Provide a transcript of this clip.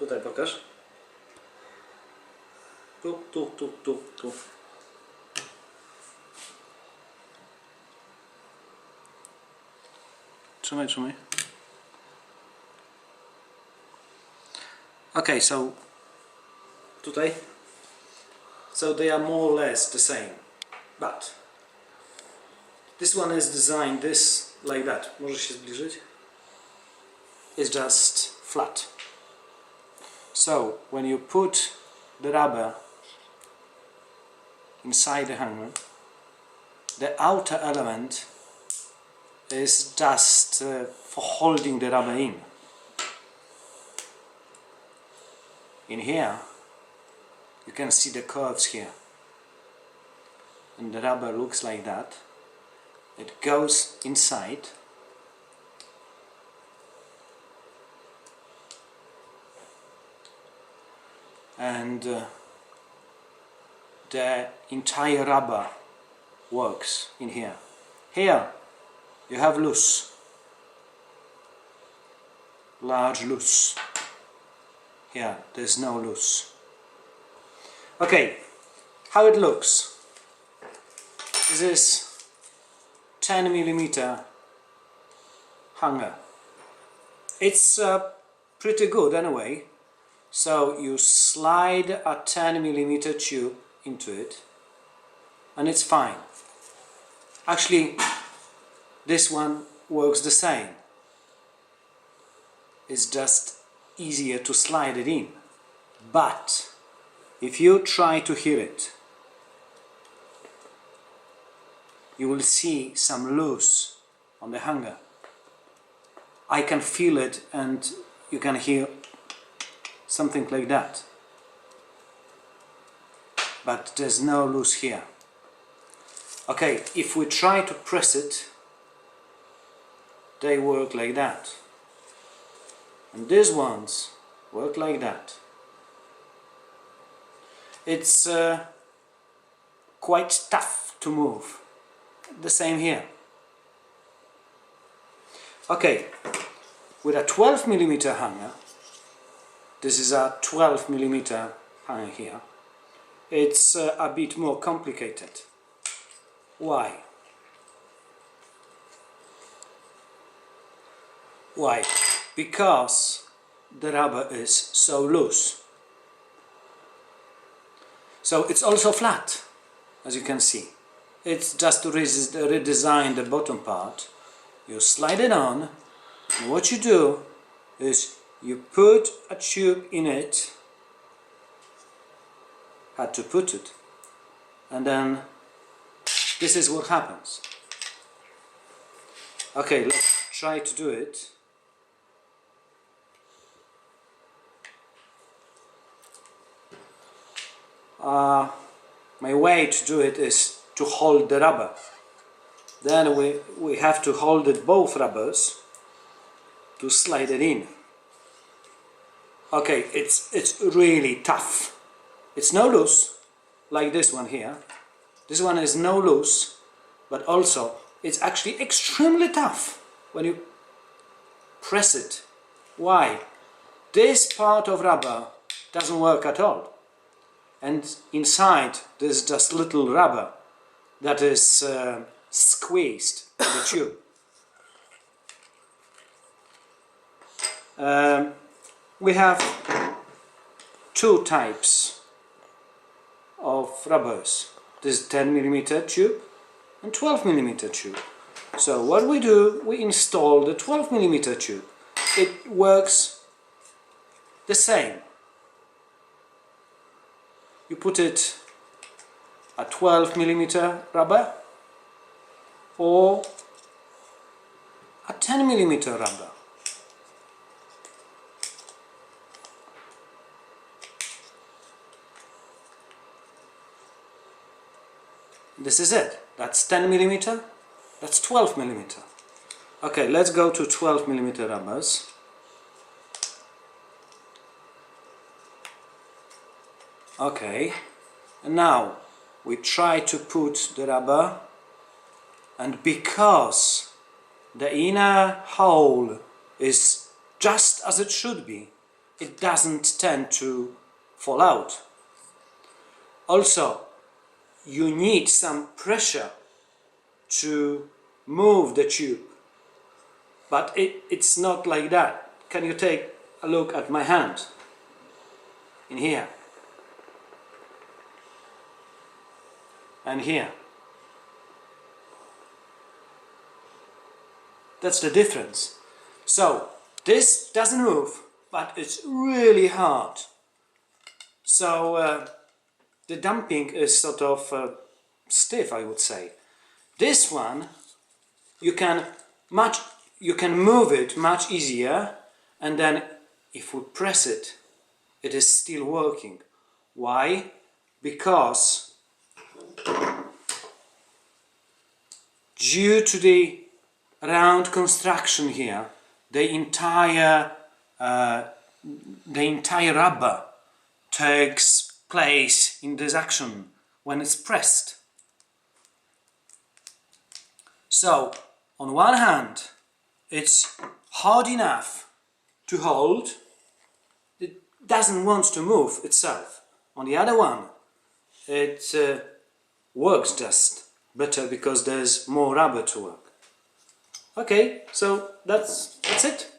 Tutaj pokaż. Tu. Trzymaj. Okay, so tutaj. So they are more or less the same, but this one is designed this like that. Możesz się zbliżyć? It's just flat. So when you put the rubber inside the hanger, the outer element is just for holding the rubber in. In here you can see the curves here, and the rubber looks like that. It goes inside, and the entire rubber works in here. Here you have loose, large loose. Here there's no loose. Okay, how it looks. This is 10mm hanger. It's pretty good anyway. So you slide a 10mm tube into it and it's fine. Actually, this one works the same. It's just easier to slide it in. But if you try to hear it, you will see some loose on the hanger. I can feel it, and you can hear something like that. But there's no loose here. Okay, if we try to press it, they work like that. And these ones work like that. It's quite tough to move. The same here. Okay, with a 12mm hanger, this is a 12mm hanger here, it's a bit more complicated. Why? Why? Because the rubber is so loose. So it's also flat, as you can see. It's just to redesign the bottom part. You slide it on, and what you do is you put a tube in it, had to put it, and then this is what happens. Okay, let's try to do it. My way to do it is to hold the rubber. Then we have to hold it, both rubbers, to slide it in. Okay, it's really tough. It's no loose, like this one here. This one is no loose, but also it's actually extremely tough when you press it. Why? This part of rubber doesn't work at all. And inside there's just little rubber that is squeezed in the tube. We have two types of rubbers. This 10mm tube and 12mm tube. So what we do, we install the 12mm tube. It works the same. You put it a 12mm rubber or a 10mm rubber. This is it. That's 10mm, that's 12mm. Okay, let's go to 12mm rubbers. Okay, and now we try to put the rubber, and because the inner hole is just as it should be, it doesn't tend to fall out. Also, you need some pressure to move the tube, but it's not like that. Can you take a look at my hand in here and here? That's the difference. So this doesn't move, but it's really hard. So the damping is sort of stiff, I would say. This one, you can move it much easier, and then if we press it, it is still working. Why? Because due to the round construction here, the entire rubber takes place in this action when it's pressed. So, on one hand, it's hard enough to hold, it doesn't want to move itself. On the other one, it works just better because there's more rubber to work. Okay, so that's it.